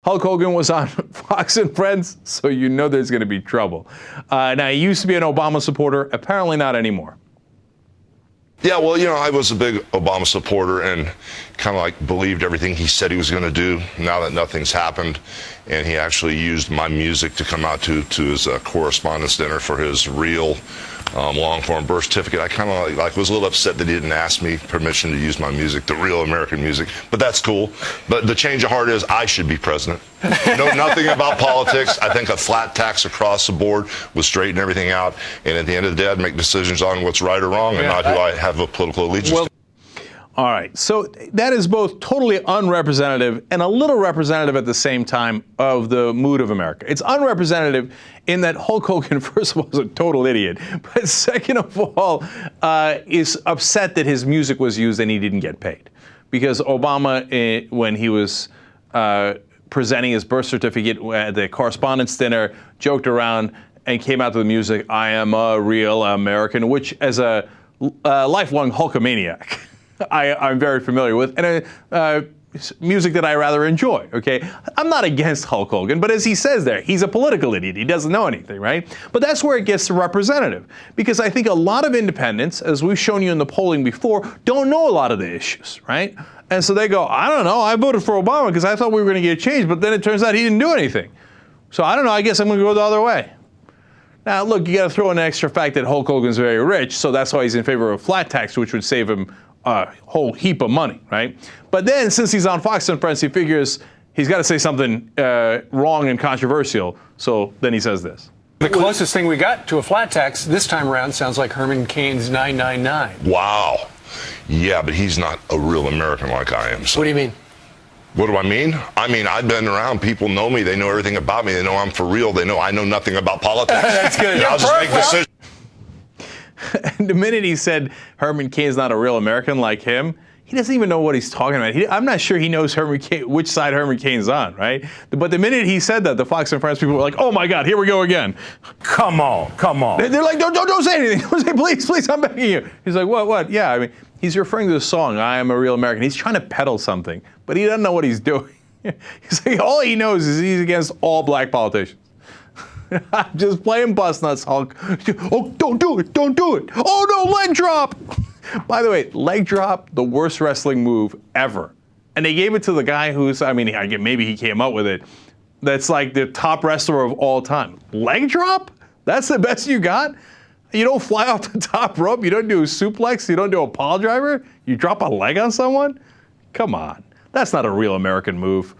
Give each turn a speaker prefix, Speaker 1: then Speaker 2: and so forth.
Speaker 1: Hulk Hogan was on Fox and Friends, so you know there's going to be trouble. Now, he used to be an Obama supporter, apparently not anymore.
Speaker 2: Yeah, well, I was a big Obama supporter and kind of like believed everything he said he was going to do. Now that nothing's happened, and he actually used my music to come out to his correspondence dinner for his real long-form birth certificate. I kind of like was a little upset that he didn't ask me permission to use my music, the real American music, but that's cool. But the change of heart is I should be president. Know nothing about politics. I think a flat tax across the board would straighten everything out, and at the end of the day, I'd make decisions on what's right or wrong and not who I have a political allegiance to.
Speaker 1: All right, so that is both totally unrepresentative and a little representative at the same time of the mood of America. It's unrepresentative in that Hulk Hogan, first of all, is a total idiot, but second of all, is upset that his music was used and he didn't get paid. Because Obama, when he was presenting his birth certificate at the correspondence dinner, joked around and came out to the music, "I am a real American," which as a lifelong Hulkamaniac, I'm very familiar with, and music that I rather enjoy, okay? I'm not against Hulk Hogan, but as he says there, he's a political idiot. He doesn't know anything, right? But that's where it gets representative, because I think a lot of independents, as we've shown you in the polling before, don't know a lot of the issues, right? And so they go, I don't know, I voted for Obama because I thought we were going to get change, but then it turns out he didn't do anything. So I don't know, I guess I'm going to go the other way. Now, look, you got to throw in an extra fact that Hulk Hogan's very rich, so that's why he's in favor of a flat tax, which would save him a whole heap of money, right? But then, since he's on Fox and Friends, he figures he's got to say something wrong and controversial, so then he says this.
Speaker 3: The closest thing we got to a flat tax this time around sounds like Herman Cain's 999.
Speaker 2: Wow. Yeah, but he's not a real American like I am. So.
Speaker 3: What do you mean?
Speaker 2: What do I mean? I mean, I've been around. People know me. They know everything about me. They know I'm for real. They know I know nothing about politics.
Speaker 3: That's good.
Speaker 2: I'll just make decisions.
Speaker 1: And the minute he said Herman Cain's not a real American like him, he doesn't even know what he's talking about. I'm not sure he knows Herman Cain, which side Herman Cain's on, right? But the minute he said that, the Fox and Friends people were like, "Oh my God, here we go again."
Speaker 4: Come on, come on.
Speaker 1: They're like, "Don't say anything. Don't say, please, I'm begging you." He's like, "What? Yeah, I mean, he's referring to the song, 'I Am a Real American.' He's trying to peddle something, but he doesn't know what he's doing." He's like, all he knows is he's against all black politicians. Just playing bus nuts, Hulk. Oh, don't do it. Don't do it. Oh, no, leg drop. By the way, leg drop, the worst wrestling move ever. And they gave it to the guy who's, I mean, maybe he came up with it. That's like the top wrestler of all time. Leg drop? That's the best you got? You don't fly off the top rope. You don't do a suplex. You don't do a pile driver. You drop a leg on someone? Come on. That's not a real American move.